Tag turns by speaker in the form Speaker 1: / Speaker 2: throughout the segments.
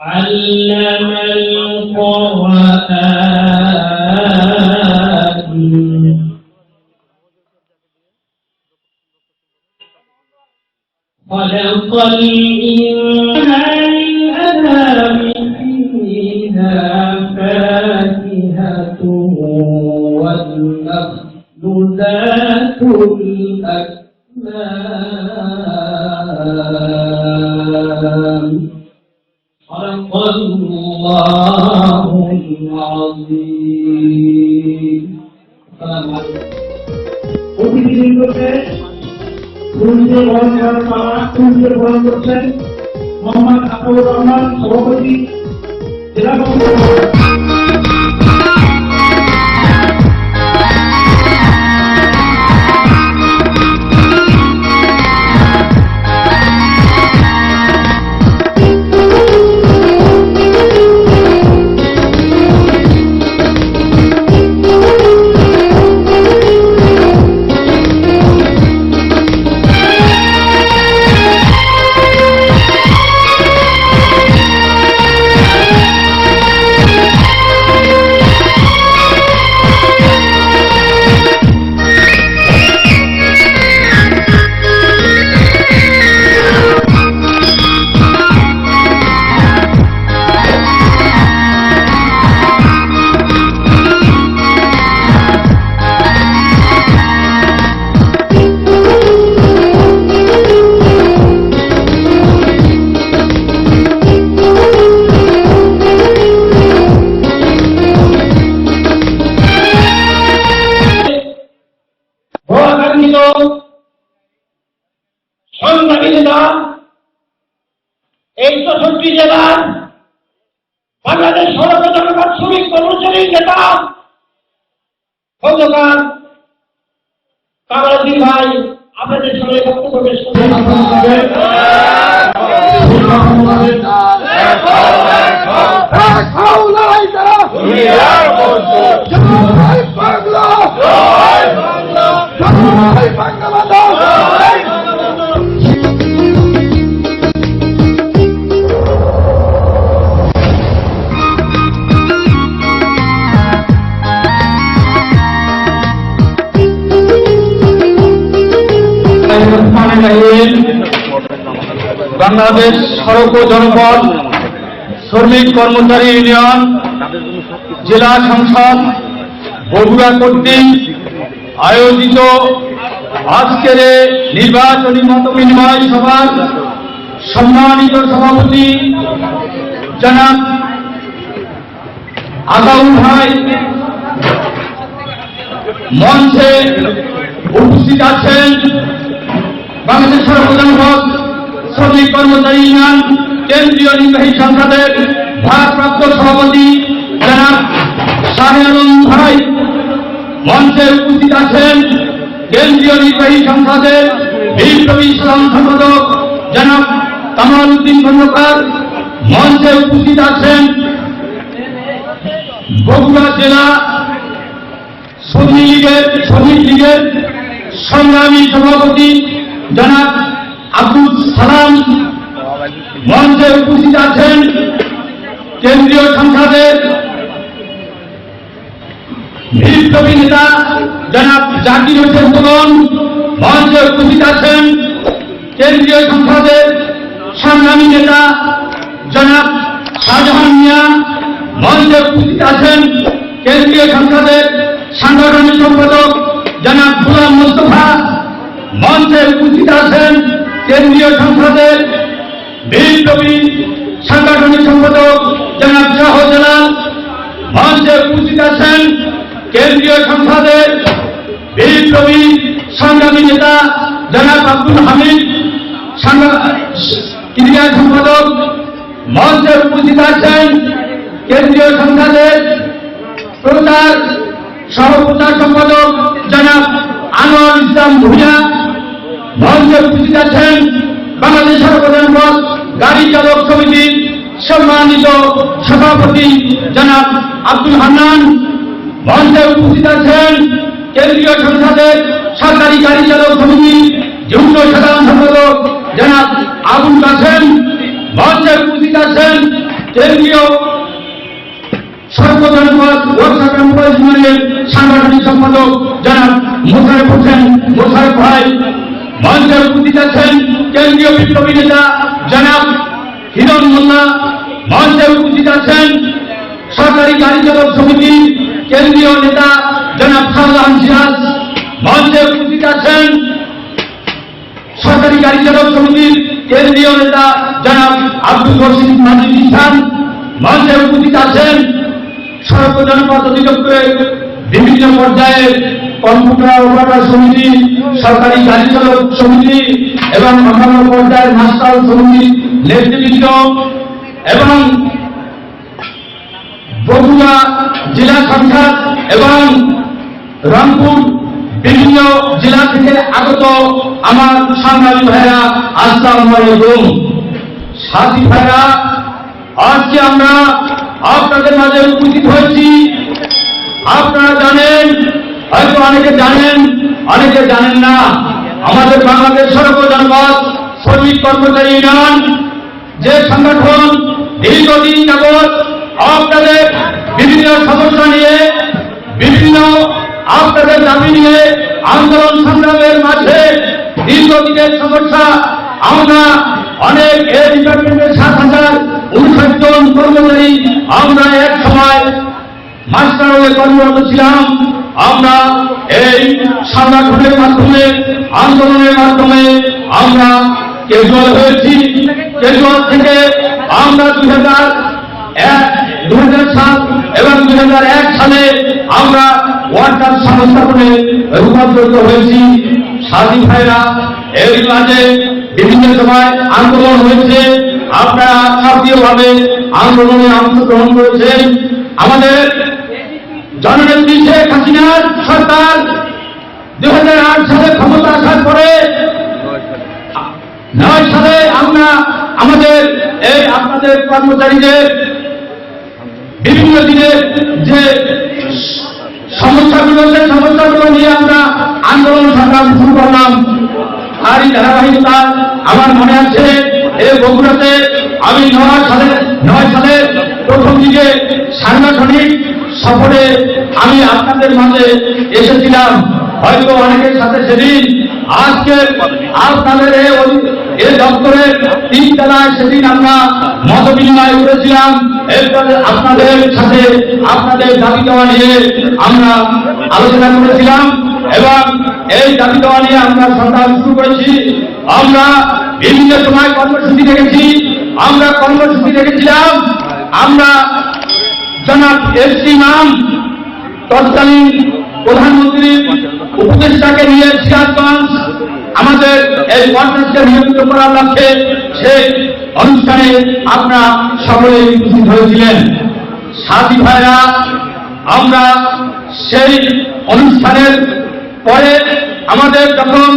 Speaker 1: علم القرآن خلق الإنسان الأنام فيها فاكهة والنخل ذات الأكمام صدق الله العظيم. السلام عليكم. পুলিশে বরণ করার পালা পুলিশে বরণ করছেন মোহাম্মদ আবুর রহমান সভাপতি জেলা এই ৬৪ জেলার বাংলাদেশ সড়ক জনপদ শ্রমিক কর্মচারীর নেতা খন্দকার কামালউদ্দিন ভাই আপনাদের সঙ্গে বক্তব্য পেশ করবেন।
Speaker 2: বাংলাদেশ সড়ক ও জনপদ শ্রমিক কর্মচারী ইউনিয়ন জেলা সংসদ বগুড়া কর্তৃক আয়োজিত আজকের নির্বাচনী মত বিনিময় সভার সম্মানিত সভাপতি জনাব আতাউল ভাই মঞ্চে উপস্থিত আছেন। বাংলাদেশ সড়ক ও জনপদ শ্রমিক কর্মচারী ইউনিয়ন কেন্দ্রীয় নির্বাহী সংসদের ভারপ্রাপ্ত সভাপতি জনাব শাহে আলম ভাই মঞ্চে উপস্থিত আছেন। কেন্দ্রীয় নির্বাহী সংসদের বিপ্লবী সাধারণ সম্পাদক জনাব কামালউদ্দিন খন্দকার মঞ্চে উপস্থিত আছেন। বগুড়া জেলা শ্রমিক লীগের সংগ্রামী সভাপতি জনাব আব্দুল সালাম মঞ্চে উপস্থিত আছেন। কেন্দ্রীয় সংসদের বিপ্লবী নেতা জনাব জাকির হোসেন তোলন মঞ্চে উপস্থিত আছেন। কেন্দ্রীয় সংসদের সংগ্রামী নেতা জনাব শাহজাহান মিয়া মঞ্চে উপস্থিত আছেন। কেন্দ্রীয় সংসদের সাংগঠনিক সম্পাদক জনাব গোলাম মোস্তফা মঞ্চে উপস্থিত আছেন। কেন্দ্রীয় সংসদের বিপ্লবী সাংগঠনিক সম্পাদক জনাব শাহজালাল মঞ্চে উপস্থিত আছেন। কেন্দ্রীয় সংসদের বিপ্লবী সংগ্রামী নেতা জনাব আব্দুল হামিদ ক্রীড়া সম্পাদক মঞ্চে উপস্থিত আছেন। কেন্দ্রীয় সংসদের প্রচার সহপ্রচার সম্পাদক জনাব আনোয়ার ইসলাম ভূঁইয়া মঞ্চে উপস্থিত আছেন। বাংলাদেশ সড়ক জনপদ গাড়ি চালক সমিতির সম্মানিত সভাপতি জনাব আব্দুল হান্নান মঞ্চে উপস্থিত আছেন। কেন্দ্রীয় সংসদের সরকারি গাড়ি চালক সমিতির যুগ্ম সাধারণ সম্পাদক জনাব আবুল কাসেম মঞ্চে উপস্থিত আছেন। কেন্দ্রীয় সর্বজনপদ ওয়ার্কশপ এমপ্লয়িজ ইউনিয়নের সাংগঠনিক সম্পাদক জনাব মোশাররফ হোসেন মোশাররফ ভাই। মঞ্চে উপস্থিত আছেন কেন্দ্রীয় বিপ্লবী নেতা জনাব হিরণ মোল্লা। মঞ্চে উপস্থিত আছেন সরকারি গাড়ি চালক সমিতির কেন্দ্রীয় নেতা জনাব শাহজাহান সিরাজ। মঞ্চে উপস্থিত আছেন সরকারি গাড়ি চালক সমিতির কেন্দ্রীয় নেতা জনাব আব্দুল রশিদ মাজিদ ইসান। মঞ্চে উপস্থিত আছেন সড়ক জনপদ অধিদপ্তরের বিভিন্ন পর্যায়ের কম্পিউটার অপারেটর সমিতি, সরকারি গাড়ি চালক সমিতি এবং অন্যান্য পর্যায়ের মাস্টার সমিতির নেতৃবৃন্দ এবং বগুড়া জেলা সংসদ এবং রংপুর বিভিন্ন জেলা থেকে আগত আমার সাংবাদিক ভাইরা, আসসালামু আলাইকুম। সাথী ভাইরা, আজকে আমরা আপনাদের মাঝে উপস্থিত হয়েছি। আপনারা জানেন, হয়তো অনেকে জানেন, অনেকে জানেন না, আমাদের বাংলাদেশ সড়ক জনপদ শ্রমিক কর্মচারী ইউনিয়ন যে সংগঠন দীর্ঘদিন যাবৎ আপনাদের বিভিন্ন সমস্যা নিয়ে, বিভিন্ন আপনাদের দাবি নিয়ে আন্দোলন সংগ্রামের মাঝে দীর্ঘদিনের সমস্যা। আমরা অনেক এই ডিপার্টমেন্টের 7,059 জন কর্মচারী আমরা এক সময় মাস্টার হয়ে কর্মরত ছিলাম। আমরা এই সংগঠনের মাধ্যমে, আন্দোলনের মাধ্যমে আমরা ক্যাজুয়াল হয়েছি। ক্যাজুয়াল থেকে আমরা 2007 এবং 2001 সালে আমরা ওয়ার্কার সংস্থাপনে রূপান্তরিত হয়েছি। সাথী ভাইরা, এর মাঝে বিভিন্ন সময় আন্দোলন হয়েছে, আপনারা সক্রিয়ভাবে আন্দোলনে অংশগ্রহণ করেছেন। আমাদের জননেত্রী শেখ হাসিনার সরকার 2008 সালে ক্ষমতা আসার পরে 9 সালে আমরা আমাদের এই আপনাদের কর্মচারীদের বিভিন্ন দিনের যে সমস্যাগুলো, সেই সমস্যাগুলো নিয়ে আমরা আন্দোলন সংগ্রাম শুরু করলাম। আর এই ধারাবাহিকতা আমার মনে আছে, এই বগুড়াতে আমি 9 সালে প্রথম দিকে সাংগঠনিক সফরে আমি আপনাদের মাঝে এসেছিলাম। হয়তো অনেকের সাথে সেদিন, আজকে আপনাদের এই দপ্তরের 3 তলায় সেদিন আমরা মত বিনিময় করেছিলাম। এরপরে আপনাদের সাথে আপনাদের দাবি দেওয়া নিয়ে আমরা আলোচনা করেছিলাম এবং এই দাবি দেওয়া নিয়ে আমরা সংগ্রাম শুরু করেছি। আমরা বিভিন্ন সময় কর্মসূচি দেখেছি, আমরা কর্মসূচি দেখেছিলাম। আমরা জনাব এস.সি. ইমাম তৎকালীন প্রধানমন্ত্রীর উপদেষ্টাকে নিয়ে সিরাজগঞ্জ আমাদের এই ওয়ার্কার্সকে নিয়মিত করার লক্ষ্যে সেই অনুষ্ঠানে আপনারা সকলে উপস্থিত হয়েছিলেন। সাথী ভাইরা, আমরা সেই অনুষ্ঠানের পরে আমাদের যখন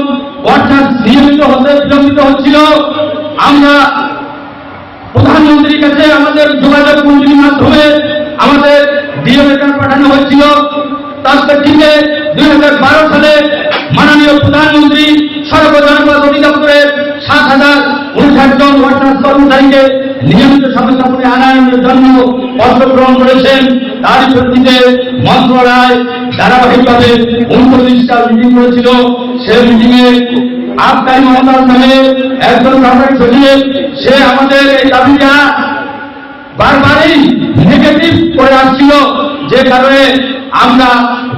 Speaker 2: ওয়ার্কার্স নিয়মিত হতে বিলম্বিত হচ্ছিল, আমরা প্রধানমন্ত্রীর কাছে আমাদের যোগাযোগ মন্ত্রীর মাধ্যমে আমাদের ডিও লেটার পাঠানো হয়েছিল। তার প্রেক্ষিতে 2012 সালে মাননীয় প্রধানমন্ত্রী সড়ক জনপদ অধিদপ্তরের 7,059 জন ওয়ার্কার্স কর্মচারীকে নিয়মিত সংস্থাপনে আনার জন্য পত্র গ্রহণ করেছেন। তার প্রেক্ষিতে মন্ত্রণালয় ধারাবাহিকভাবে 39টা মিটিং করেছিল। সেই মিটিংয়ে আবকারী মমতাজ নামে একজন সরকারি সচিব, সে আমাদের এই দাবিটা বারবারই নেগেটিভ করে আসছিল, যে কারণে আমরা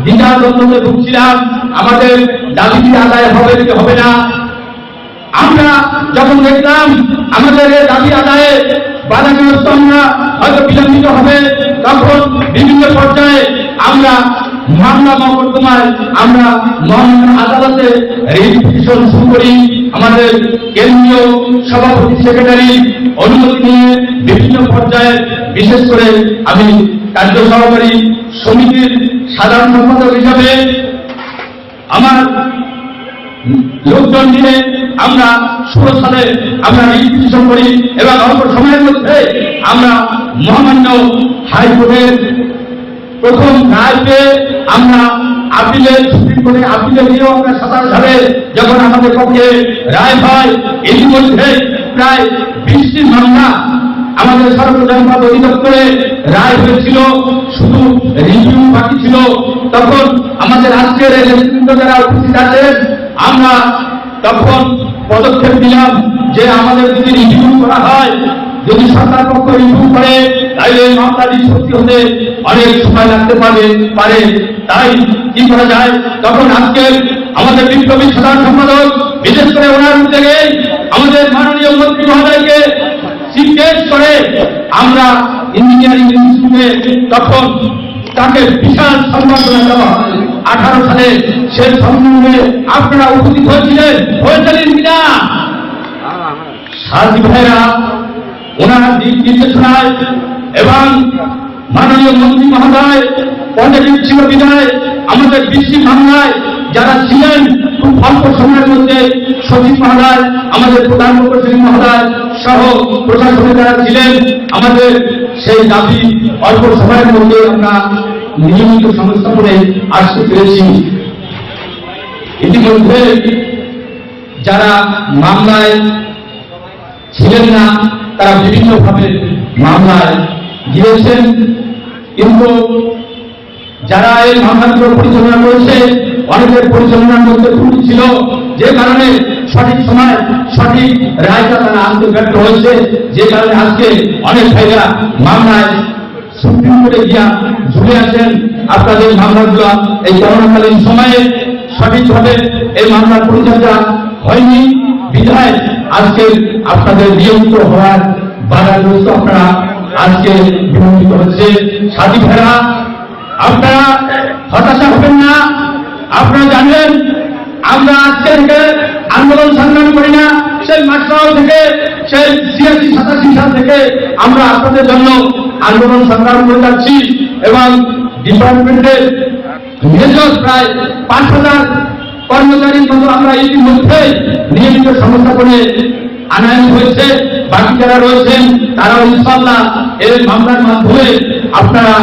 Speaker 2: দ্বিধাদ্বন্দ্বে ভুগছিলাম। আমাদের দাবিটি আদায় হবে কি হবে না। আমরা যখন দেখলাম আমাদের এই দাবি আদায়ে বাধাগ্রস্ত, আমরা হয়তো বিলম্বিত হবে, তখন বিভিন্ন পর্যায়ে আমরা মামলা মকদ্দমায় আমরা মহামান্য আদালতে রিপিটিশন শুরু করি। আমাদের কেন্দ্রীয় সভাপতি সেক্রেটারি অনুমতি নিয়ে বিভিন্ন পর্যায়ে, বিশেষ করে আমি কার্য সহকারী সমিতির সাধারণ সম্পাদক হিসাবে আমার লোকজন নিয়ে আমরা 16 সালে আমরা রিপিটিশন করি এবং অল্প সময়ের মধ্যে আমরা মহামান্য হাইকোর্টের প্রথম রায় পেয়ে আমরা আপিলের সুপ্রিম কোর্টে আপিলে নিয়েও আমরা 27 সালে যখন আমাদের পক্ষে রায় হয়, ইতিমধ্যে প্রায় 20টি মামলা আমাদের সড়ক জনপদ অধিদপ্তরে রায় হয়েছিল, শুধু রিভিউ বাকি ছিল। তখন আমাদের আজকের এই নেতৃত্ব যারা উপস্থিত আছেন, আমরা তখন পদক্ষেপ নিলাম যে আমাদের যদি রিভিউ করা হয়, যদি সরকার পক্ষ রিভিউ করে, তাহলে এই মামলা নিষ্পত্তি হতে অনেক সময় লাগতে পারে। তাই কি করা যায়? তখন আজকে আমাদের বিপ্লবী সাধারণ সম্পাদক, বিশেষ করে ওনার উদ্যোগে আমাদের মাননীয় মন্ত্রী মহোদয়কে জিজ্ঞেস করে আমরা ইঞ্জিনিয়ারিং ইনস্টিটিউটে তখন তাকে বিশাল সম্বর্ধনা দেওয়া হয়। 18 সালে সেই সম্মেলনে আপনারা উপস্থিত হয়েছিলেন কিনা? সাথী ভাইরা ওনার দিক নির্দেশনায় এবং মাননীয় মন্ত্রী মহোদয় পজিটিভ ছিল বিদায় আমাদের বৃষ্টি মামলায় যারা ছিলেন খুব অল্প সময়ের মধ্যে সচিব মহোদয়, আমাদের প্রধান প্রকৌশলী মহোদয় সহ প্রশাসনে যারা ছিলেন, আমাদের সেই দাবি অল্প সময়ের মধ্যে আমরা নিয়মিত সংস্থাপনে আসতে পেরেছি। ইতিমধ্যে যারা মামলায় ছিলেন না তারা বিভিন্নভাবে মামলায় গিয়েছেন, কিন্তু যারা এই মামলাগুলো পরিচালনা করেছে অনেকের পরিচালনার মধ্যে ত্রুটি ছিল, যে কারণে সঠিক সময় সঠিক রায়টা তারা আনতে ব্যর্থ হয়েছে, যে কারণে আজকে অনেক ভাইরা মামলায় সুপ্রিম কোর্টে গিয়া ঝুলে আছেন। আপনাদের মামলাগুলো এই করোনাকালীন সময়ে সঠিকভাবে এই মামলার পরিচর্যা হয়নি বিধায় আজকে আপনাদের নিয়মিত হওয়ার বাধাগ্রস্ত আপনারা আজকে বিলম্বিত হচ্ছে। সাথী ভাইরা, আপনারা হতাশা হবেন না। আপনারা জানেন আমরা আজকে থেকে আন্দোলন সংগ্রাম করি না, সেই মাস্টার থেকে সেই 86-87 সাল থেকে আমরা আপনাদের জন্য আন্দোলন সংগ্রাম করে যাচ্ছি এবং ডিপার্টমেন্টের মেজর প্রায় 5,000 কর্মচারীর মতো আমরা ইতিমধ্যে নিয়মিত সংস্থাপনে আনায়ন হয়েছে। বাকি যারা রয়েছেন তারাও ইনশাআল্লাহ এই মামলার মাধ্যমে আপনারা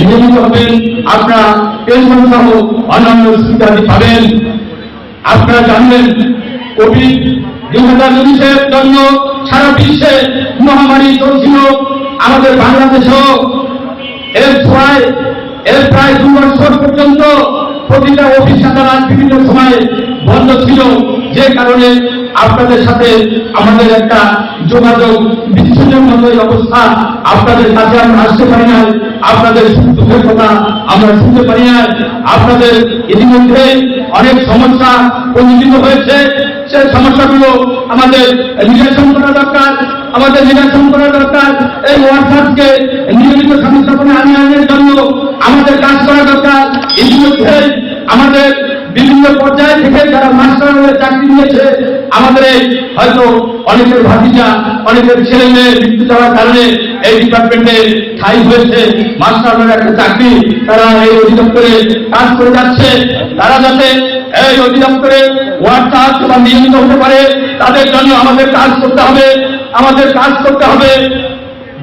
Speaker 2: নিয়মিত হবেন, আপনারা পেনশন সহ অন্যান্য সুবিধা পাবেন। আপনারা জানবেন কোভিড-19 জন্য সারা বিশ্বে মহামারী চলছিল, আমাদের বাংলাদেশেও এর প্রায় 2 বছর পর্যন্ত প্রতিটা অফিস আদালত বিভিন্ন সময়ে বন্ধ ছিল, যে কারণে আপনাদের সাথে আমাদের একটা যোগাযোগ বিচ্ছিন্নের মতো অবস্থা। আপনাদের কাছে আমরা আসতে পারি না, আপনাদের সুখ দুঃখের কথা আমরা শুনতে পারি না। আপনাদের ইতিমধ্যে অনেক সমস্যা পরিচিত হয়েছে, সেই সমস্যাগুলো আমাদের নিরসন করা দরকার। এই ওয়ার্কার্সকে নিয়মিত সংস্থাপনে আনার জন্য আমাদের কাজ করা দরকার। ইতিমধ্যে আমাদের বিভিন্ন পর্যায় থেকে যারা মাস্টার হয়ে চাকরি নিয়েছে, আমাদের হয়তো অনেকের ভাতিজা, অনেকের ছেলে মেয়ে মৃত্যু যাওয়ার কারণে এই ডিপার্টমেন্টে ঠাঁই হয়েছে মাস্টারের একটা চাকরি, তারা এই অধিদপ্তরে কাজ করে যাচ্ছে। তারা যাতে এই অধিদপ্তরে ওয়ার্কার বা নিয়মিত হতে পারে, তাদের জন্য আমাদের কাজ করতে হবে।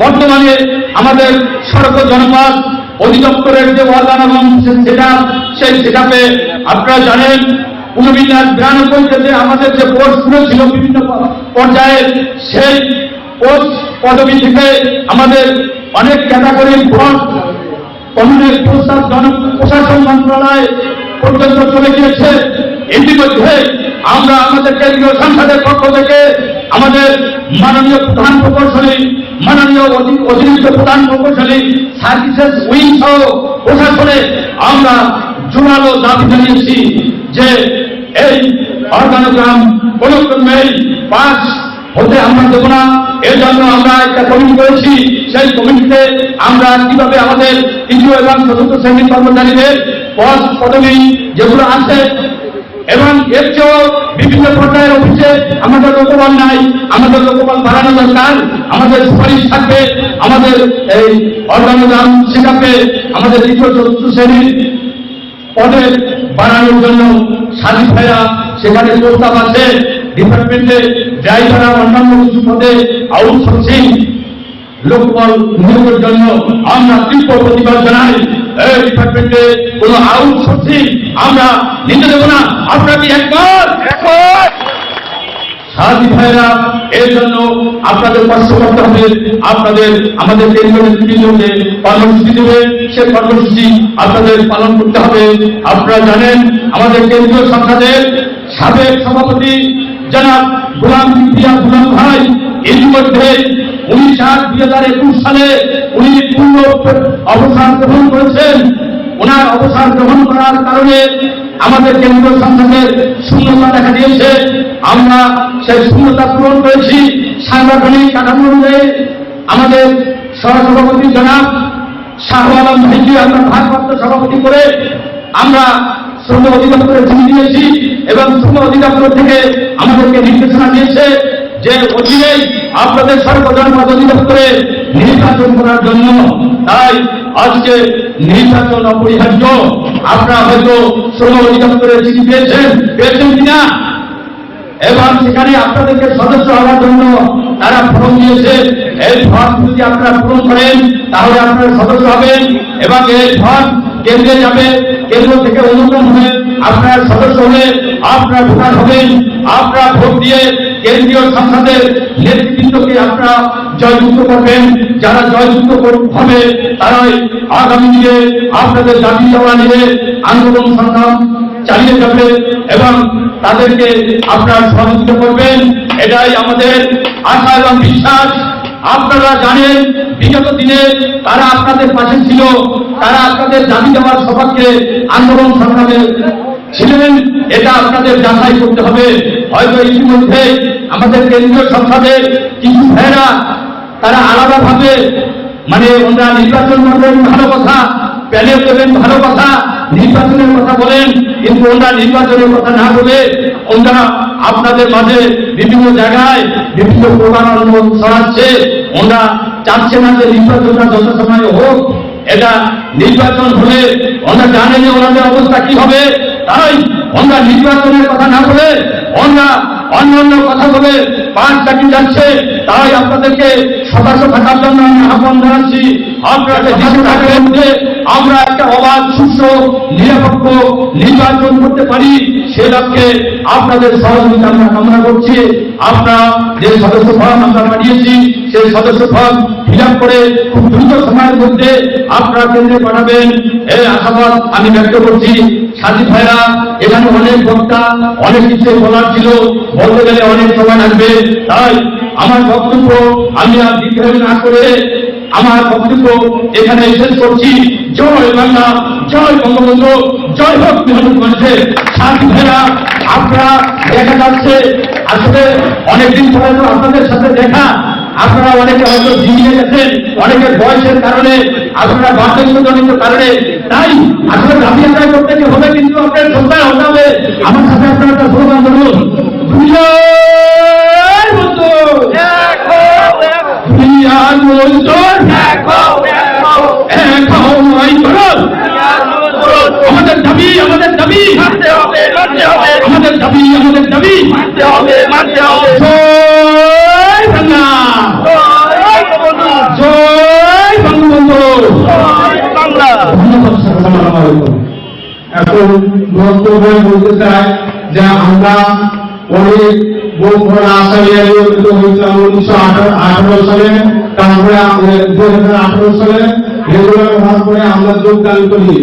Speaker 2: বর্তমানে আমাদের সড়ক জনপদ অধিদপ্তরের যে অর্গান এবং সেই সেটাপে আপনারা জানেন 1992-তে আমাদের যে পোস্টগুলো ছিল বিভিন্ন পর্যায়ে, সেই পোস্ট পদবি থেকে আমাদের অনেক ক্যাটাগরির পোস্ট কমিউনির প্রস্তাব জনপ্রশাসন মন্ত্রণালয় পর্যন্ত চলে গিয়েছে। ইতিমধ্যে আমরা আমাদের কেন্দ্রীয় সংসদের পক্ষ থেকে আমাদের মাননীয় প্রধান প্রকৌশলী, মাননীয় অতিরিক্ত প্রধান প্রকৌশলী, সার্ভিসেস উইং সহ প্রশাসনে আমরা জোরালো দাবি জানিয়েছি যে এই অর্গানোগ্রাম কোন ক্রমেই পাস হতে আমরা দেব না। এর জন্য আমরা একটা কমিটি করেছি, সেই কমিটিতে আমরা কিভাবে আমাদের তৃতীয় এবং চতুর্থ শ্রেণীর কর্মচারীদের পদ পদবি যেগুলো আছে এবং এর চেয়েও বিভিন্ন পর্যায়ের অফিসে আমাদের লোকবল নাই, আমাদের লোকবল বাড়ানো দরকার। আমাদের সুপারিশ থাকবে আমাদের এই অর্গানোগ্রাম শেখাবে আমাদের তৃতীয় চতুর্থ শ্রেণীর পদে বাড়ানোর জন্য। সাথী ভাইরা, সেখানে প্রস্তাব আছে ডিপার্টমেন্টে ড্রাইভার অন্যান্য কিছু পদে আউটসোর্সিং লোকবল নিয়োগের জন্য আমরা তীব্র প্রতিবাদ জানাই। এই ডিপার্টমেন্টে কোনো আউটসোর্সিং আমরা নিতে দেব না। আপনারা কি একমত? সাথী ভাইরা, এর জন্য আপনাদের কষ্ট করতে হবে, আপনাদের আমাদের কেন্দ্রীয় নেতৃবৃন্দকে কর্মসূচি দেবে, সে কর্মসূচি আপনাদের পালন করতে হবে। আপনারা জানেন আমাদের কেন্দ্রীয় সংসদের সাবেক সভাপতি জনাব গোলাম কিবরিয়া গোলাম ভাই ইতিমধ্যে 19/8/2021 সালে উনি পূর্ণ অবসর গ্রহণ করেছেন। ওনার অবসর গ্রহণ করার কারণে আমাদের কেন্দ্রীয় সংসদের শূন্যতা দেখা দিয়েছে। আমরা সেই শূন্যতা পূরণ করেছি সাংগঠনিক কাঠামো অনুযায়ী। আমাদের সহসভাপতি জনাব শাহ আলম ভাইকে আমরা ভারপ্রাপ্ত সভাপতি করে আমরা শ্রম অধিদপ্তরে চিঠি দিয়েছি এবং শ্রম অধিদপ্তর থেকে আমাদেরকে নির্দেশনা দিয়েছে যে অধীনেই আপনাদের সর্বজনপদ অধিদপ্তরে নির্বাচন করার জন্য। তাই আজকে নির্বাচন অপরিহার্য। আপনারা হয়তো শ্রম অধিদপ্তরে চিঠি পেয়েছেন কিনা, এবং সেখানে আপনাদেরকে সদস্য হওয়ার জন্য তারা ফর্ম দিয়েছে। এই ফর্ম যদি আপনারা পূরণ করেন তাহলে আপনারা সদস্য হবেন এবং এই ফর্ম কেন্দ্রে যাবে, কেন্দ্র থেকে অনুমোদন হয়ে আপনার সদস্য হয়ে আপনারা ভোটার হবেন। আপনারা ভোট দিয়ে কেন্দ্রীয় সংসদের নেতৃবৃন্দকে আপনারা জয়যুক্ত করবেন। যারা জয়যুক্ত হবে তারাই আগামী দিনে আপনাদের দাবি দেওয়া নিয়ে আন্দোলন সংগ্রাম চালিয়ে যাবে এবং তাদেরকে আপনারা সহযোগিতা করবেন। এটাই আমাদের আশা এবং বিশ্বাস। আপনারা জানেন বিগত দিনে তারা আপনাদের পাশে ছিল, তারা আপনাদের দাবি দেওয়ার সপক্ষে আন্দোলন সংগ্রামে ছিলেন। এটা আপনাদের যাচাই করতে হবে। হয়তো ইতিমধ্যে আমাদের কেন্দ্রীয় সংসদের কিছু ভাইরা তারা আলাদাভাবে ওনারা নির্বাচন করবেন ভালো কথা, প্যানেল দেবেন ভালো কথা, নির্বাচনের কথা বলেন, কিন্তু ওনারা নির্বাচনের কথা না বলে ওনারা আপনাদের মাঝে বিভিন্ন জায়গায় বিভিন্ন প্রকারণ ছড়াচ্ছে। ওনারা চাচ্ছে না যে নির্বাচনটা যত সময় হোক। এটা নির্বাচন হলে ওনারা জানে যে ওনাদের অবস্থা কি হবে। তাই ওনারা নির্বাচনের কথা না বলে ওনারা অন্যান্য কথা বলে পাঁচ চাকরি যাচ্ছে। তাই আপনাদেরকে সতর্ক থাকার জন্য আমি আহ্বান জানাচ্ছি। আপনারা দেশে থাকবেন যে আমরা একটা অবাধ সুষ্ঠ নিরপেক্ষ নির্বাচন করতে পারি, সে লক্ষ্যে আপনাদের সহযোগিতা আমরা কামনা করছি। আপনারা যে সদস্য ফর্ম আমরা পাঠিয়েছি সেই সদস্য ফর্ম ফিল আপ করে খুব দ্রুত সময়ের মধ্যে আপনারা কেন্দ্রে পাঠাবেন, এই আশাবাদ আমি ব্যক্ত করছি। সাথী ভাইরা, এখানে অনেক বক্তা অনেক কিছু বলার ছিল, বলতে গেলে অনেক সময় লাগবে। তাই আমার বক্তব্য আমি আর দীর্ঘায়িত না করে আমার বক্তব্য এখানে শেষ করছি। জয় বাংলা, জয় বঙ্গবন্ধু, জয় হোক মহানগরীতে। সাথী ভাইরা, আপনারা দেখা যাচ্ছে আসলে অনেকদিন পরে তো আপনাদের সাথে দেখা। আপনারা অনেকে হয়তো জিনিয়ে গেছেন, অনেকের বয়সের কারণে, আপনারা বার্ধক্যজনিত কারণে। তাই আসলে দাবি আদায় করতে হবে, কিন্তু আপনার সন্তান হতে হবে। আমার সাথে আপনারা একটা স্লোগান ধরুন, আমাদের দাবি, আমাদের দাবি মানতে হবে, আমাদের দাবি, আমাদের দাবি মানতে হবে, মানতে হবে। জয় বাংলা, জয় বঙ্গবন্ধু, জয় বাংলা।
Speaker 3: এখন বক্তব্য বলতে চাই যে আমরা অনেক আশা নিয়ে হয়েছিলাম 1918 সালে, তারপরে 2018 সালে রেগুলার হওয়ার পরে আমরা যোগদান করি।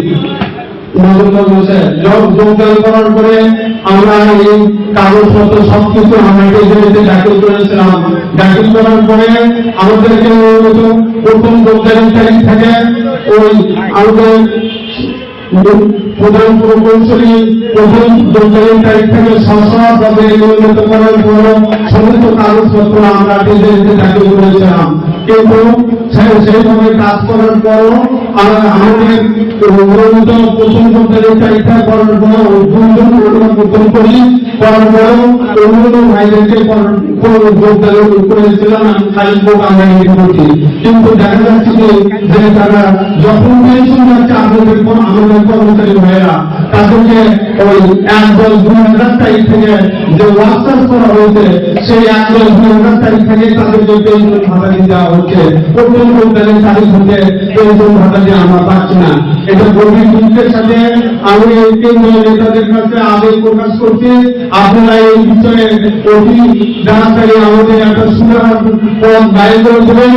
Speaker 3: যোগদান করার পরে আমরা এই কাগজপত্র সবকিছু আমরা কেন্দ্রে দাখিল করেছিলাম। দাখিল করার পরে আমাদেরকে প্রথম যোগদানের তারিখ থেকে ওই আমাদের প্রধান প্রকৌশলী প্রথম যোগদানের তারিখ থেকে সশরভাবে নিয়মিত করার পর সমস্ত কাগজপত্র আমরা কেন্দ্রে দাখিল করেছিলাম। কিন্তু সেইভাবে কাজ করার পরও আমাদের নিয়মিত প্রথম যোগদানের তারিখটা করার পর দুজন অনুমোদন করি, করার পরেও অন্য ভাইদেরকে যোগদান করেছিলাম। আমি খালিদকে আমরা নিয়ে করছি, কিন্তু দেখা যাচ্ছে যে তারা যখন পেনশন যাচ্ছে আমাদের কর্মচারী ভাইয়েরা তাদেরকে ওই 1-10-2000 তারিখ থেকে যে ওয়ার্কশপ করা হয়েছে সেই 1-10-2000 তারিখ থেকে তাদেরকে পেনশন ভাতা দেওয়া হচ্ছে। প্রথম কোম্পানির তারিখ থেকে পেনশন ভাতা দিয়ে আমরা পাচ্ছি না। এটা গভীর দুঃখের সাথে আমি এই কেন্দ্রীয় নেতাদের কাছে আবেগ প্রকাশ করছি। আপনারা এই বিষয়ে অতি তাড়াতাড়ি আমাদের একটা সুরাহার পথ বাইর করে দেবেন।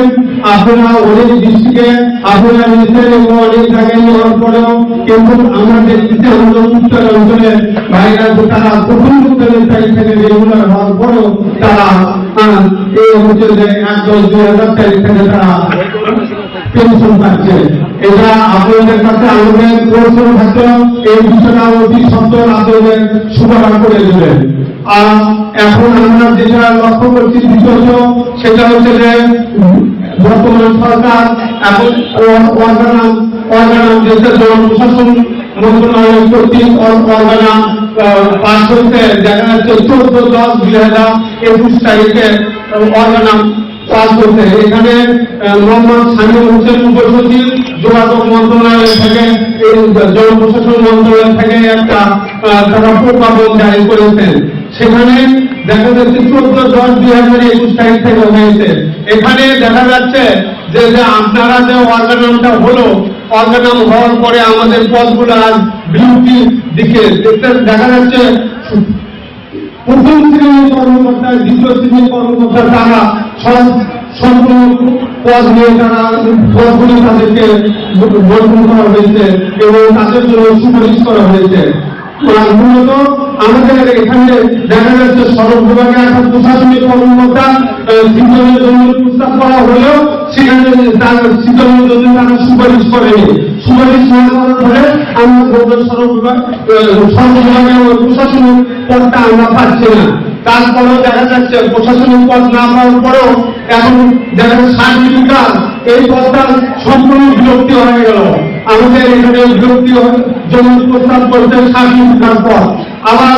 Speaker 3: আপনারা অনেক দৃষ্টিকে আপনারা নিচ্ছেন এবং অনেক জায়গায় নেওয়ার পরেও কিন্তু আমরা দেখতেছি আমাদের উত্তর অঞ্চলে ভাইরা তারা প্রথম কোম্পানির তারিখ থেকে রেগুলার হওয়ার পরেও তারা এই অঞ্চলে 1-10-2000 তারিখ থেকে তারা পেনশন পাচ্ছে। এটা আপনাদের কাছে আমাদের প্রশ্ন থাকতো এই বিষয়টা অতি সত্তর আপনাদের সুরাহা করে দেবেন। আর এখন আমরা যেটা লক্ষ্য করছি দ্বিতীয়ত সেটা হচ্ছে যে বর্তমান সরকার এখন অর্গানাম দেশের জনপ্রশাসন মন্ত্রণালয় কর্তৃক অর্গানাম পাশ হচ্ছে। দেখা যাচ্ছে 14/10/2021 তারিখে অর্গানাম পাশ হচ্ছে। এখানে মোহাম্মদ শামীম হোসেন উপসচিব যোগাযোগ মন্ত্রণালয় থেকে জনপ্রশাসন মন্ত্রণালয় থেকে একটা তারা প্রজ্ঞাপন জারি করেছেন। সেখানে দেখা যাচ্ছে 14/10/2021 তারিখ থেকে হয়েছে। এখানে দেখা যাচ্ছে যে আপনারা যে অর্গানামটা হলো, অর্গানাম হওয়ার পরে আমাদের পদগুলো আজ বিলুপ্তির দিকে দেখা যাচ্ছে। প্রথম শ্রেণীর কর্মকর্তা, দ্বিতীয় শ্রেণীর কর্মকর্তা তারা সম্পূর্ণ পদ নিয়ে তারা পদগুলি তাদেরকে বর্জন করা হয়েছে এবং তাদের জন্য সুপারিশ করা হয়েছে। মূলত আমাদের এখানে দেখা যাচ্ছে সড়ক বিভাগে একটা প্রশাসনিক কর্মকর্তা শীতলের জন্য প্রস্তাব করা হলেও সেখানে শীতলের জন্য তারা সুপারিশ করেনি। সুপারিশ না করার ফলে আমরা সড়ক বিভাগে প্রশাসনিক পদটা আমরা পাচ্ছি না। তারপরেও দেখা যাচ্ছে প্রশাসনিক পদ না পাওয়ার পরেও এখন দেখা যাচ্ছে সার্টিফিকার এই পদটা সম্পূর্ণ বিলুপ্তি হয়ে গেল। আমাদের এখানে বিলুপ্তি জন্য প্রস্তাব করতে সার্টিফিকার পদ। আবার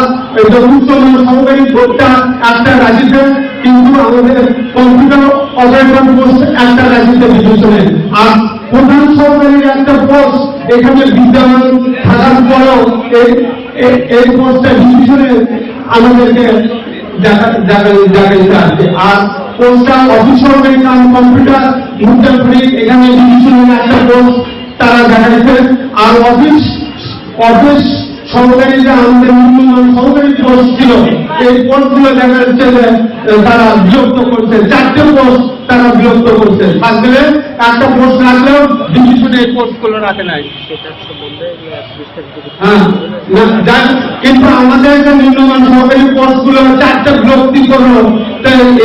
Speaker 3: উচ্চমান সহকারী পদটা একটা রাজ্যে, কিন্তু আমাদের কম্পিউটার অপারেটর পোস্ট একটা রাজ্যে বিবেচনে। আর প্রধান সহকারীর একটা পোস্ট এখানে বিদ্যমান থাকার পরেও এই পোস্টটা বিবেচনে আমাদেরকে জায়গায় আছে। আর পোস্টাল অফিস সহকারী কাম কম্পিউটার মুদ্রাফরিক এখানে ডিভিশনের একটা পোস্ট তারা দেখাইছে। আর অফিস সহকারী যে আমাদের নিম্নমান সহকারী পোস্ট ছিল এই পোস্টগুলো দেখা যাচ্ছে যে তারা বিরক্ত করছে। 4টে পোস্ট তারা বিরক্ত করছে। আসলে একটা পোস্ট রাখলেও ডিভিশনে এই পোস্টগুলো রাখে নাই। কিন্তু আমাদের যে নিম্নমান সহকারী পোস্টগুলো 4টে বিরক্তি করলো।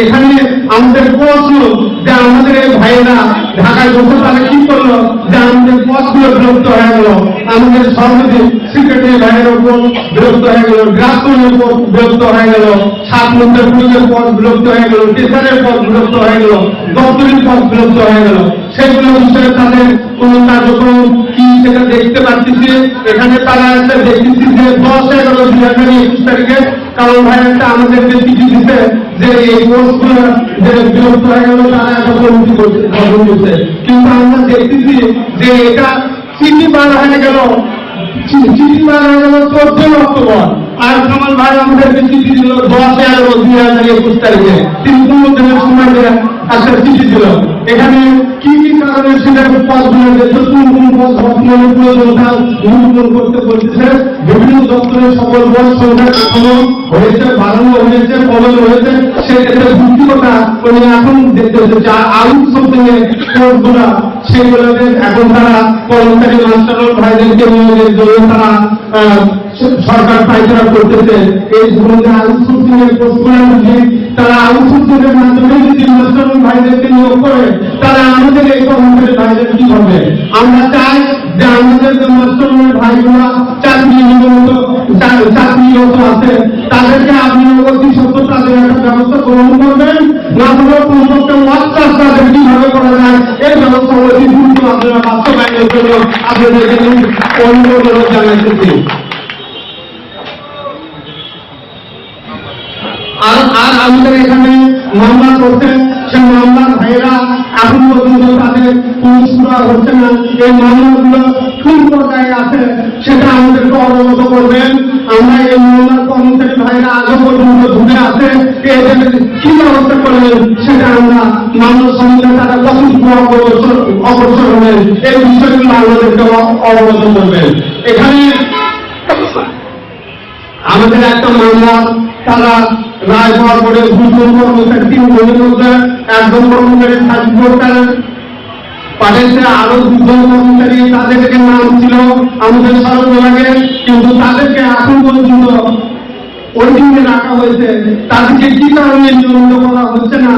Speaker 3: এখানে আমাদের প্রশ্ন যে আমাদের এই ভাইয়েরা ঢাকায় বসে তারা কি করলো যে আমাদের পোস্টগুলো বিরক্ত হয়ে গেল। আমাদের সভাপতি সেক্রেটারি ভাইয়ের উপর বিরক্ত হয়ে গেল, গ্রাসরুটের উপর বিরক্ত হয়ে গেল, ছাত্রদের পদ বিরক্ত হয়ে গেল, টিচারের পদ বিরক্ত হয়ে গেল, দপ্তরের পদ বিরক্ত হয়ে গেল। সেগুলো বিষয়ে তাদের কোন কার্যক্রম কি সেটা দেখতে পাচ্ছি। এখানে তারা একটা দেখতেছি যে 10/11/2021 তারিখে কারণ ভাই একটা আমাদেরকে চিঠি দিতে যে এই পোস্টগুলো যে বিরক্ত হয়ে গেল তারা একটা কমিটি করছে। কিন্তু আমরা দেখতেছি যে এটা চিঠি বার হয়ে গেল 14 অক্টোবর। আর কামাল ভাই আমাদেরকে চিঠি দিল 10/11/2021 তারিখে। 3 দিনের সময় একটা চিঠি দিল। এখানে কি কি কারণে সেটা পদগুলো কোন পদ বর্তমানে প্রয়োজন করতে বলতেছে। বিভিন্ন দপ্তরের সকল পদ সংখ্যা এখনো হয়েছে, বাড়ানো হয়েছে, কমানো হয়েছে। সেক্ষেত্রে ভিত্তিকতা উনি এখন দেখতে হচ্ছে। আর আউটসোর্সিং এর পদগুলো সেগুলোতে এখন তারা কর্মচারী মাস্টার ভাইদেরকে নিয়োগের জন্য তারা সরকার পায়চারা করতেছে। এই ধরনের আউটসোর্সিং এর পোস্টগুলো তারা আউটসোর্সিং এর মাধ্যমে যদি মাস্টার ভাইদেরকে নিয়োগ করে তারা আমাদের এই কর্মচারী ভাইদের কি হবে। আমরা চাই যে আমাদের যে মাস্টার ভাইগুলা চাকরিরত আছে তাদেরকে আপনি অতি সত্য তাদের একটা ব্যবস্থা গ্রহণ করবেন। না হলে কমপক্ষে ওয়ার্কশপ তাদের কিভাবে করা যায় এই ব্যবস্থা অতি দ্রুত আপনারা বাস্তবায়নের জন্য আপনাদেরকে অনুরোধ জানাইতেছি। আর আমাদের এখানে মামলা করছেন সেই মামলার ভাইয়েরা এখন পর্যন্ত তাদের পুরস্কার হচ্ছে না। এই মামলাগুলো কোন পর্যায়ে আছে সেটা আমাদেরকে অবগত করবেন। আমরা এই মামলার কর্মচারী ভাইরা আজও পর্যন্ত ঘুরে আসে, এদের কি ব্যবস্থা করবেন সেটা আমরা মানব সমাজের তারা কতটুকু অগ্রসর হবেন এই বিষয়গুলো আমাদেরকে অবগত করবেন। এখানে আমাদের একটা মামলা তারা রায় হওয়ার পরে 2জন কর্মচারী 3 জনের মধ্যে একজন কর্মচারী সার্টিফিকেট পাঠাইছে, আরো 2জন কর্মচারী তাদেরকে নাম ছিল আমাদের সড়ক বিভাগে, কিন্তু তাদেরকে এখন পর্যন্ত ওয়েটিংয়ে রাখা হয়েছে। তাদেরকে কি কারণে নিয়মিত করা হচ্ছে না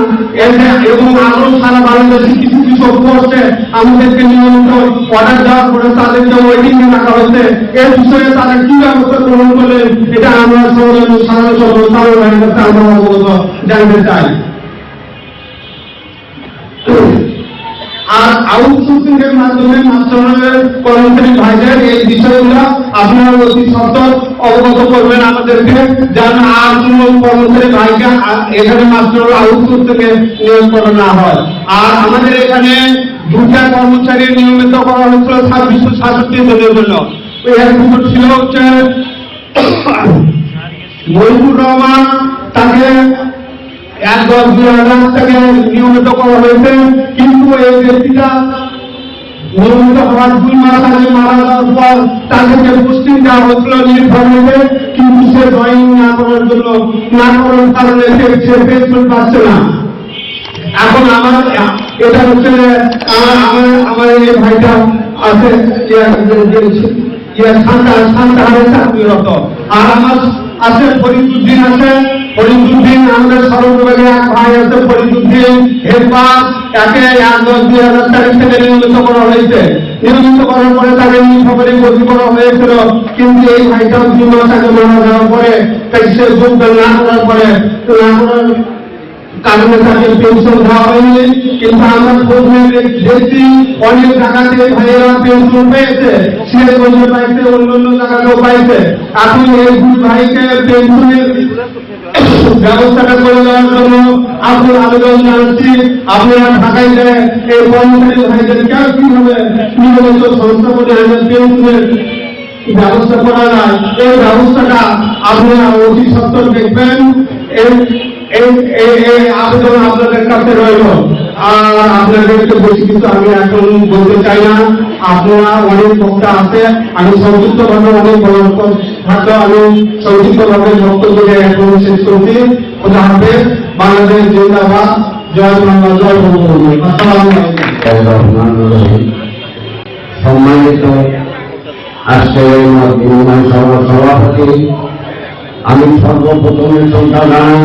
Speaker 3: এবং আরো সারা বাংলাদেশে কিছু কিছু করছে আমাদেরকে নিয়মিত অর্ডার দেওয়ার পরে তাদেরকে ওয়েটিংয়ে রাখা হয়েছে, এই বিষয়ে তারা কি ব্যবস্থা গ্রহণ করলেন এটা আমরা সাধারণ ভাইয়ের কাছে আমরা অবগত জানতে চাই। আর আউটসোর্সিং এর মাধ্যমে মাস্টারের কর্মচারী ভাইদের এই বিষয়গুলো আপনারা অতি সত্তর অবগত করবেন আমাদেরকে, যেন আর কোনো কর্মচারী ভাইকে এখানে মাস্টার আউটসোর্স থেকে নিয়োগ করা না হয়। আর আমাদের এখানে 2টা কর্মচারী নিয়মিত করা হয়েছিল 2667 জনের জন্য। এর ভিতর ছিল হচ্ছে মহিবুর রহমান, তাকে 1-10-2000 টাকা নিয়মিত করা হয়েছে, কিন্তু এই ব্যক্তিটা নিয়মিত হওয়ার 2 মাস আগে মারা যাওয়ার পর তাদেরকে পোস্টিং দেওয়া হয়েছিল নির্ভরভাবে, কিন্তু সে জয়েন না করার কারণে সে পেনশন পাচ্ছে না। এখন আমার এটা হচ্ছে আমার এই ভাইটা আছে সান্তাহারে চাকরিরত, আর আমার আছে ফরিদুদ্দিন আছে। ফরিদুদ্দিন আমাদের সড়ক বিভাগে এক ভাই আছে ফরিদুদ্দিন হেলপার, তাকে 1-10-2000 তারিখ থেকে নিয়মিত করা হয়েছে। নিয়মিত করার পরে তাকে খবরে ভর্তি করা হয়েছিল, কিন্তু এই ভাইটাও 2 মাস আগে মারা যাওয়ার পরে তাই সে যোগদান না করার পরে কারণে তাকে পেনশন দেওয়া হয়নি। কিন্তু আমরা খোঁজ নিয়ে দেখছি অনেক জায়গাতে ভাইয়েরা পেনশন পেয়েছে, সে বলতে পাইছে, অন্যান্য জায়গাতেও পাইছে। এখন এই 2 ভাইকে পেনশনের ব্যবস্থাটা করে দেওয়ার জন্য আপনার আবেদন জানাচ্ছি। আপনারা ঢাকায় গেলে এই কর্মচারী ভাইদেরকে কিভাবে নিয়মিত সংস্থাপনে পেনশনের ব্যবস্থা করা যায়, এই ব্যবস্থাটা আপনারা অতি সত্তর দেখবেন। এই আবেদন আপনাদের কাছে রইল। আর আপনাদেরকে বেশি কিছু আমি এখন বলতে চাই না, আপনারা অনেক বক্তা আছে, আমি সংযুক্তভাবে অনেক থাকলেও আমি সংযুক্তভাবে বক্তব্য এখন শেষ করছি। খোদা হাফেজ, বাংলাদেশ জিন্দাবাদ, জয় বাংলা, জয় বঙ্গবন্ধু। আসসালামু আলাইকুম।
Speaker 4: সম্মানিত আজকের সভার সভাপতি, আমি সর্বপ্রথমে শ্রদ্ধা জানাই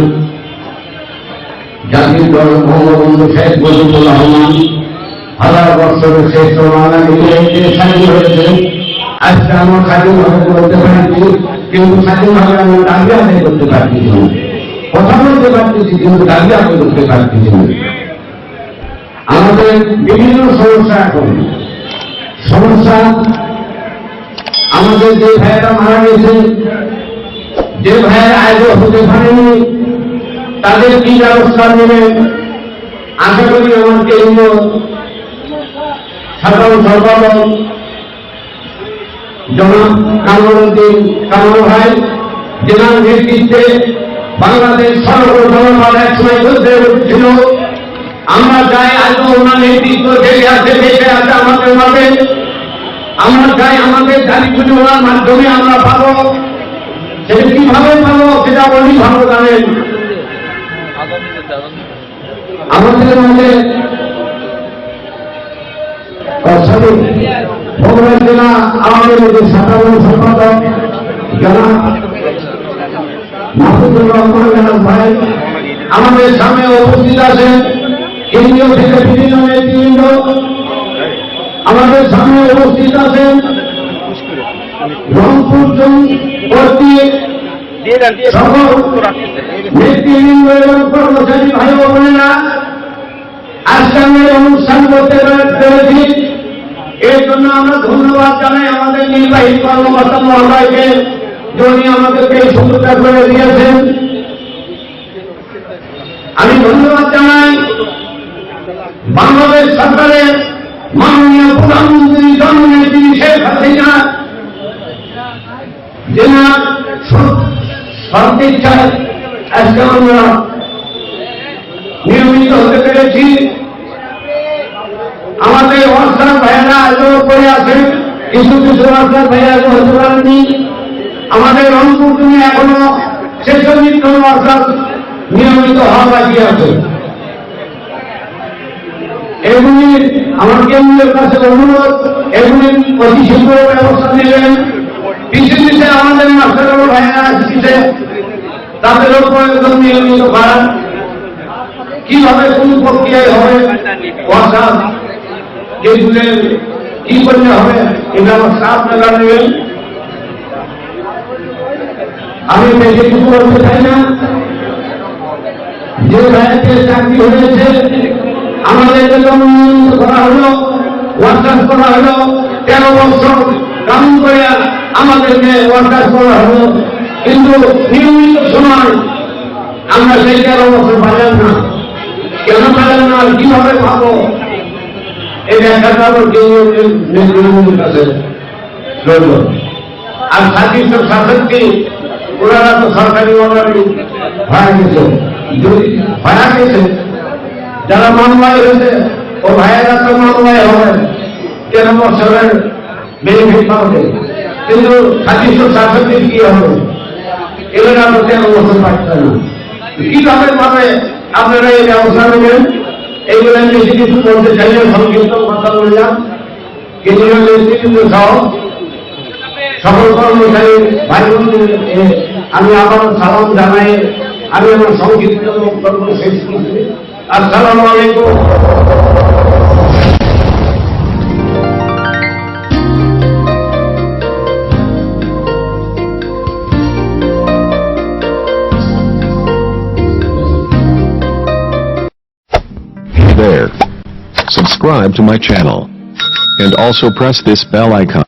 Speaker 4: জাতির জনক বঙ্গবন্ধু শেখ মুজিবুর রহমান 1000 বছরের শ্রেষ্ঠ বাঙালি স্বাধীন হয়েছে। আজকে আমরা স্বাধীনভাবে বলতে পারছি, কিন্তু স্বাধীনভাবে আমরা দাবি আদায় করতে পারছি না। কথা বলতে পারতেছি কিন্তু দাবি আদায় করতে পারতেছি না। আমাদের বিভিন্ন সমস্যা, এখন সমস্যা আমাদের যে ভাইয়েরা মারা গেছে, যে ভাইয়েরা আজও হতে পারেনি, তাদের কি ব্যবস্থা নেবেন আশা করি আমার কেন্দ্রীয় সাধারণ সম্পাদক জনাব কামরুদ্দিন কামাল ভাই, যেনার নেতৃত্বে বাংলাদেশ সর্বজনপদ একসময় যুদ্ধে উঠছিল। আমরা চাই আজও ওনার নেতৃত্ব জেগে আছে, বেঁচে আছে আমাদের মাঝে। আমরা চাই আমাদের দাবিগুলি ওনার মাধ্যমে আমরা পাবো। সেটা কিভাবে পাবো সেটা উনি ভালো জানেন। আমাদের মাঝে বগুড়া জেলা আওয়ামী লীগের সাধারণ সম্পাদক জনাব মাহফুজুর রহমান ভাই আমাদের সামনে উপস্থিত আছেন। কেন্দ্রীয় থেকে বিভিন্ন নেতৃবৃন্দ আমাদের সামনে উপস্থিত আছেন। রংপুর জনপদী সকল নেতৃবৃন্দ এবং কর্মচারী ভাই ও বোনেরা, আজকে আমি অনুষ্ঠান করতে পেরেছি, এর জন্য আমরা ধন্যবাদ জানাই আমাদের নির্বাহী কর্মকর্তা মহোদয়কে, যিনি আমাদেরকে এই সুযোগটা করে দিয়েছেন। আমি ধন্যবাদ জানাই বাংলাদেশ সরকারের মাননীয় প্রধানমন্ত্রী জননেত্রী শেখ হাসিনা, যেনার সদিচ্ছায় আজকে আমরা নিয়মিত হতে পেরেছি। আমাদের ওয়ার্কার ভাইয়েরা আজও করে আছেন, কিছু কিছু ওয়ার্কার ভাইয়েরা আজও হতে পারেননি। আমাদের রংপুর তুমি এখনো শেষমিত্র ওয়ার্কার নিয়মিত হওয়া বাকি আছে। এগুলি আমার কেন্দ্রের কাছে অনুরোধ, এগুলি অতি শীঘ্র ব্যবস্থা নেবেন। পিছিয়ে পিছিয়ে আমাদের মাস্টার ভাইয়েরা আসছে, তাদের উপর একদম নিয়মিত করা, কিভাবে কোন প্রক্রিয়ায় হবে ওয়ার্কার যেগুলো কি করলে হবে এই ব্যবস্থা আপনারা নেবেন। আমি বেশি কিছু বলতে চাই না। যে ভাইয়ের চাকরি হয়েছে আমাদের বেতন নিয়মিত করা হলো, ওয়ার্কার করা হলো, 13 বছর কাম করে আমাদেরকে ওয়ার্কার করা হলো, কিন্তু নিয়মিত সময় আমরা সেই 13 বছর পাইলাম না। কেন পাইলাম না, কিভাবে পাবো, এই ব্যাখ্যাটা আমার কেন্দ্রের কাছে রইল। আর সাথীর শাসককে ওনারা তো সরকারি অর্ডারে ভাড়া গেছে, ভাড়া গেছে, যারা মামলায় হয়েছে ও ভাইয়েরা তো মামলায় হবে 13 বছরের বেনিফিট পাবে, কিন্তু সাথী শাসকদের কি হবে, এরা তো 13 বছর পাচ্ছে না। কিভাবে পাবে আপনারা এই ব্যবস্থা নেবেন? এইগুলো আমি বেশি কিছু বলতে চাই না, সংক্ষিপ্ত কথা বললাম। কেন্দ্রীয় নেতৃত্ব সহ সকল কর্মচারী ভাই বোনদেরকে আমি আবারও সালাম জানাই। আমি আমার সংক্ষিপ্ত বক্তব্য শেষ করছি। আসসালামু আলাইকুম।
Speaker 5: Hey there. Subscribe to my channel. And also press this bell icon.